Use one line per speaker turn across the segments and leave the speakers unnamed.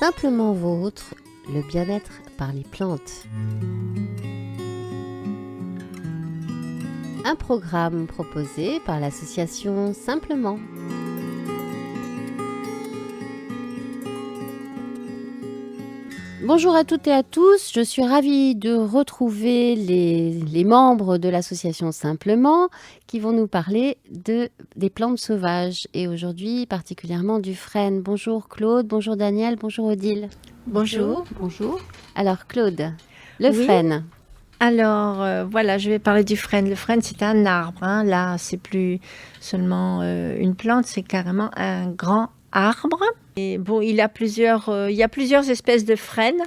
Simplement Vôtre, le bien-être par les plantes. Un programme proposé par l'association Simplement. Bonjour à toutes et à tous, je suis ravie de retrouver les membres de l'association Simplement qui vont nous parler des plantes sauvages et aujourd'hui particulièrement du frêne. Bonjour Claude, bonjour Daniel, bonjour Odile.
Bonjour.
Bonjour. Alors Claude, le frêne.
Alors voilà, je vais parler du frêne. Le frêne, c'est un arbre. Là, c'est plus seulement une plante, c'est carrément un grand arbre. Et bon, il y a plusieurs espèces de frênes,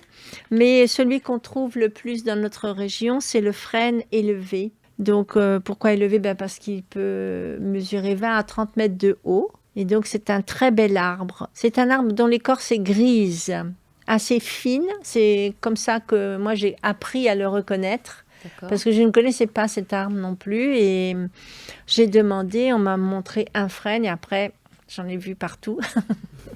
mais celui qu'on trouve le plus dans notre région, c'est le frêne élevé. Donc, pourquoi élevé ? Parce qu'il peut mesurer 20 à 30 mètres de haut. Et donc, c'est un très bel arbre. C'est un arbre dont l'écorce est grise, assez fine. C'est comme ça que moi, j'ai appris à le reconnaître. D'accord. Parce que je ne connaissais pas cet arbre non plus. Et j'ai demandé, on m'a montré un frêne et après, j'en ai vu partout.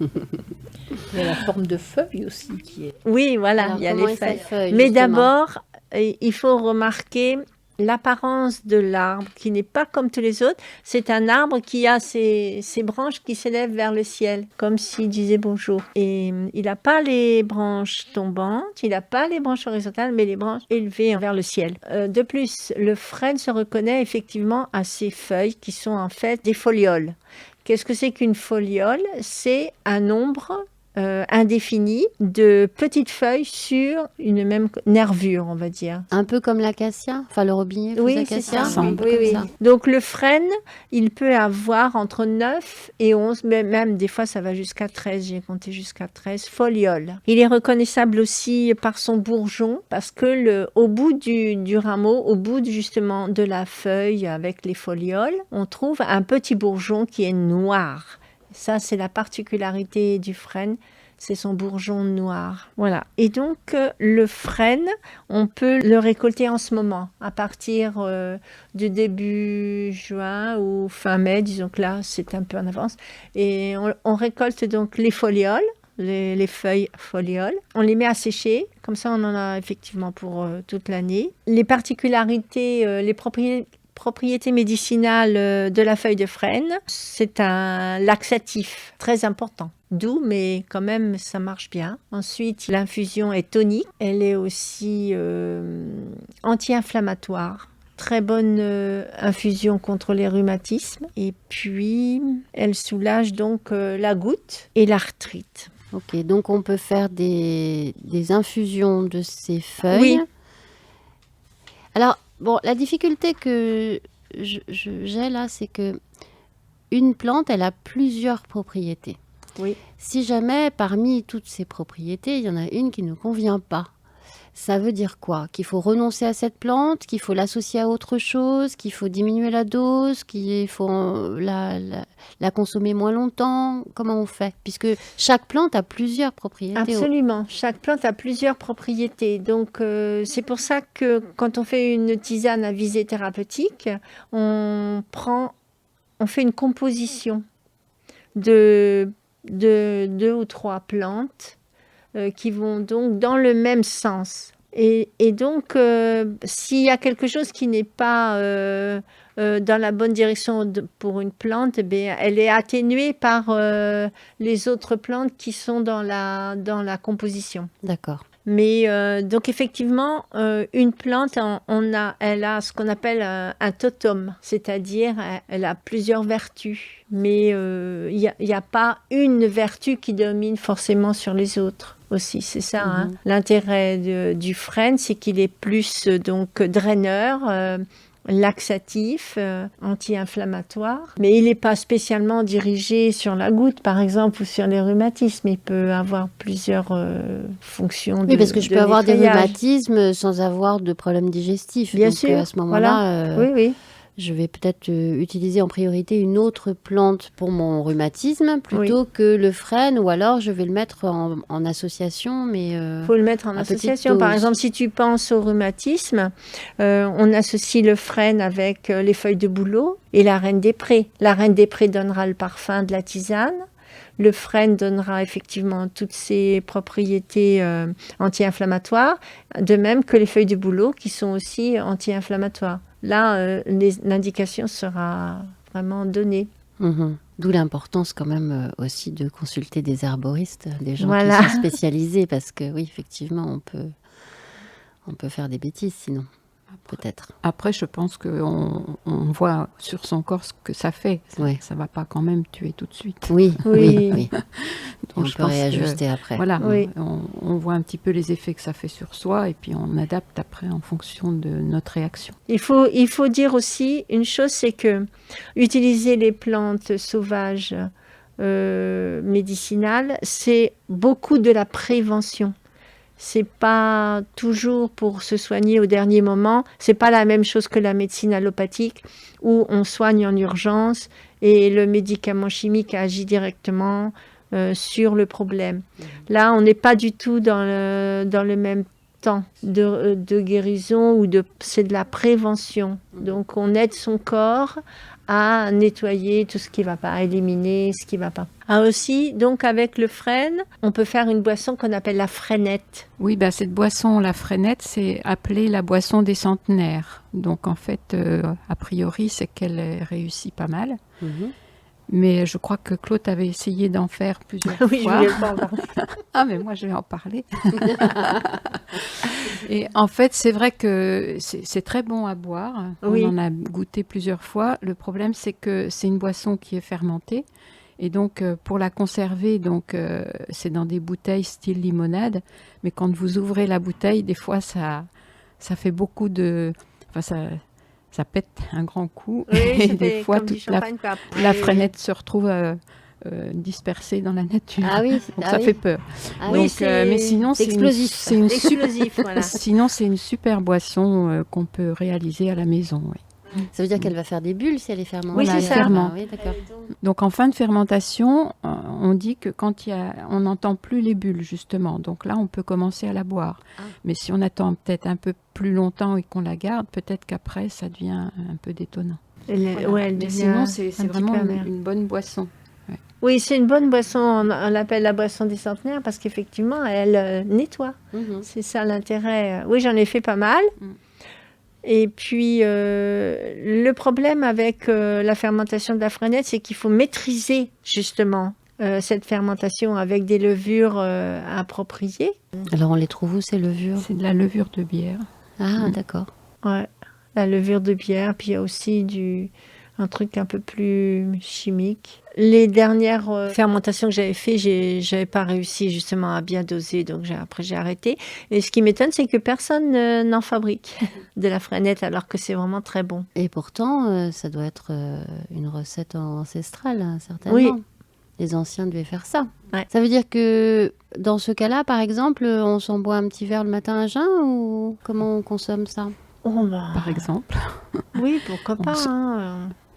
Il y a la forme de feuille aussi qui est...
Oui, voilà,
alors,
il y a les feuilles.
Mais
justement, d'abord, il faut remarquer l'apparence de l'arbre qui n'est pas comme tous les autres. C'est un arbre qui a ses branches qui s'élèvent vers le ciel, comme s'il disait bonjour. Et il n'a pas les branches tombantes, il n'a pas les branches horizontales, mais les branches élevées vers le ciel. De plus, le frêne se reconnaît effectivement à ses feuilles qui sont en fait des folioles. Qu'est-ce que c'est qu'une foliole ? C'est un nombre indéfini de petites feuilles sur une même nervure, on va dire.
Un peu comme l'acacia, enfin le robinet,
oui,
l'acacia.
C'est ça. Oui. Donc le frêne, il peut avoir entre 9 et 11, mais même des fois ça va jusqu'à 13, j'ai compté jusqu'à 13 folioles. Il est reconnaissable aussi par son bourgeon, parce que au bout du rameau, au bout justement de la feuille avec les folioles, on trouve un petit bourgeon qui est noir. Ça, c'est la particularité du frêne, c'est son bourgeon noir. Voilà. Et donc, le frêne, on peut le récolter en ce moment, à partir du début juin ou fin mai, disons que là, c'est un peu en avance. Et on récolte donc les folioles, les feuilles folioles. On les met à sécher, comme ça, on en a effectivement pour toute l'année. Les particularités, les propriétés médicinales de la feuille de frêne, c'est un laxatif très important. Doux, mais quand même, ça marche bien. Ensuite, l'infusion est tonique. Elle est aussi anti-inflammatoire. Très bonne infusion contre les rhumatismes. Et puis, elle soulage donc la goutte et l'arthrite.
Ok, donc on peut faire des infusions de ces feuilles.
Oui.
Alors, bon, la difficulté que j'ai là, c'est que une plante, elle a plusieurs propriétés.
Oui.
Si jamais, parmi toutes ces propriétés, il y en a une qui ne convient pas, ça veut dire quoi ? Qu'il faut renoncer à cette plante, qu'il faut l'associer à autre chose, qu'il faut diminuer la dose, qu'il faut la consommer moins longtemps. Comment on fait ? Puisque chaque plante a plusieurs propriétés.
Absolument, chaque plante a plusieurs propriétés. Donc, c'est pour ça que quand on fait une tisane à visée thérapeutique, on fait une composition de 2 ou 3 plantes qui vont donc dans le même sens. Et donc, s'il y a quelque chose qui n'est pas dans la bonne direction pour une plante, elle est atténuée par les autres plantes qui sont dans la composition.
D'accord.
Mais donc effectivement, une plante, elle a ce qu'on appelle un totem, c'est-à-dire elle a plusieurs vertus. Mais il n'y a pas une vertu qui domine forcément sur les autres aussi, c'est ça. Mm-hmm. L'intérêt du frêne, c'est qu'il est plus donc draineur, laxatif, anti-inflammatoire, mais il n'est pas spécialement dirigé sur la goutte, par exemple, ou sur les rhumatismes. Il peut avoir plusieurs fonctions.
Oui, parce que je peux avoir des rhumatismes sans avoir de problème digestif.
Bien
donc,
sûr.
À ce moment-là,
voilà. Oui.
Je vais peut-être utiliser en priorité une autre plante pour mon rhumatisme plutôt que le frêne, ou alors je vais le mettre en association. Mais
faut le mettre en association. Par exemple, si tu penses au rhumatisme, on associe le frêne avec les feuilles de bouleau et la reine des prés. La reine des prés donnera le parfum de la tisane. Le frêne donnera effectivement toutes ses propriétés anti-inflammatoires, de même que les feuilles de bouleau qui sont aussi anti-inflammatoires. Là, l'indication sera vraiment donnée.
D'où l'importance quand même aussi de consulter des herboristes, des gens
Voilà.
qui sont spécialisés, parce que oui, effectivement, on peut faire des bêtises sinon, peut-être.
Après, je pense qu'on voit sur son corps ce que ça fait.
Ouais.
Ça va pas quand même tuer tout de suite.
Oui,
Oui.
oui.
Donc,
On
je
peut
pense
réajuster après.
Voilà,
Oui.
on voit un petit peu les effets que ça fait sur soi et puis on adapte après en fonction de notre réaction.
Il faut dire aussi une chose, c'est que utiliser les plantes sauvages médicinales, c'est beaucoup de la prévention. C'est pas toujours pour se soigner au dernier moment. C'est pas la même chose que la médecine allopathique où on soigne en urgence et le médicament chimique agit directement sur le problème. Là, on n'est pas du tout dans le même temps de guérison ou c'est de la prévention. Donc, on aide son corps à nettoyer tout ce qui ne va pas, à éliminer ce qui ne va pas. Ah aussi, donc avec le frêne, on peut faire une boisson qu'on appelle la freinette.
Oui, cette boisson, la freinette, c'est appelée la boisson des centenaires. Donc en fait, a priori, c'est qu'elle réussit pas mal. Mais je crois que Claude avait essayé d'en faire plusieurs fois.
Oui, je voulais pas en parler.
Ah, mais moi, je vais en parler. Et en fait, c'est vrai que c'est très bon à boire.
Oui.
On en a goûté plusieurs fois. Le problème, c'est que c'est une boisson qui est fermentée. Et donc, pour la conserver, c'est dans des bouteilles style limonade. Mais quand vous ouvrez la bouteille, des fois, ça fait beaucoup de... Enfin, ça pète un grand coup.
Oui,
et
c'était
des fois,
comme du
toute
champagne, quoi.
la freinette se retrouve dispersée dans la nature.
Ah oui,
Donc ça fait peur.
Ah
oui,
Donc, mais sinon,
c'est
c'est
explosif.
C'est une
Explosif, voilà.
Sinon, c'est une super boisson qu'on peut réaliser à la maison. Oui.
Ça veut dire qu'elle va faire des bulles si elle est fermentée.
Oui, c'est ça.
Ah, oui, d'accord.
Donc, en fin de fermentation, on dit que quand on n'entend plus les bulles, justement. Donc là, on peut commencer à la boire.
Ah.
Mais si on attend peut-être un peu plus longtemps et qu'on la garde, peut-être qu'après, ça devient un peu détonnant. Voilà.
Ouais, elle
Mais
devient
sinon,
un
c'est
petit
vraiment
peu amère.
une bonne boisson.
Oui, c'est une bonne boisson. On l'appelle la boisson des centenaires parce qu'effectivement, elle nettoie. C'est ça l'intérêt. Oui, j'en ai fait pas mal. Et puis, le problème avec la fermentation de la freinette, c'est qu'il faut maîtriser justement cette fermentation avec des levures appropriées.
Alors, on les trouve où, ces levures?
C'est de la levure de bière.
Ah, d'accord.
Ouais, la levure de bière. Puis il y a aussi un truc un peu plus chimique. Les dernières fermentations que j'avais fait, j'avais pas réussi justement à bien doser, donc après j'ai arrêté. Et ce qui m'étonne, c'est que personne n'en fabrique de la freinette, alors que c'est vraiment très bon.
Et pourtant, ça doit être une recette ancestrale, hein, certainement.
Oui.
Les anciens devaient faire ça.
Ouais.
Ça veut dire que dans ce cas-là, par exemple, on s'en boit un petit verre le matin à jeun, ou comment on consomme ça?
Oh bah,
Par exemple.
oui, pourquoi pas.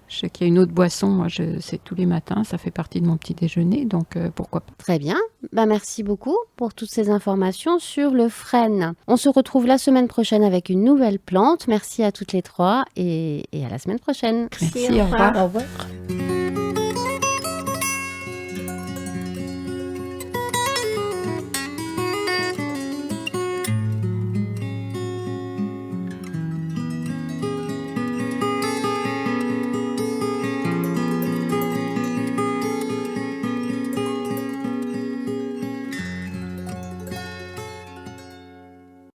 Je sais qu'il y a une autre boisson, moi c'est tous les matins, ça fait partie de mon petit déjeuner, donc pourquoi pas.
Très bien. Merci beaucoup pour toutes ces informations sur le frêne. On se retrouve la semaine prochaine avec une nouvelle plante. Merci à toutes les trois et à la semaine prochaine.
Merci, au revoir.
Au revoir.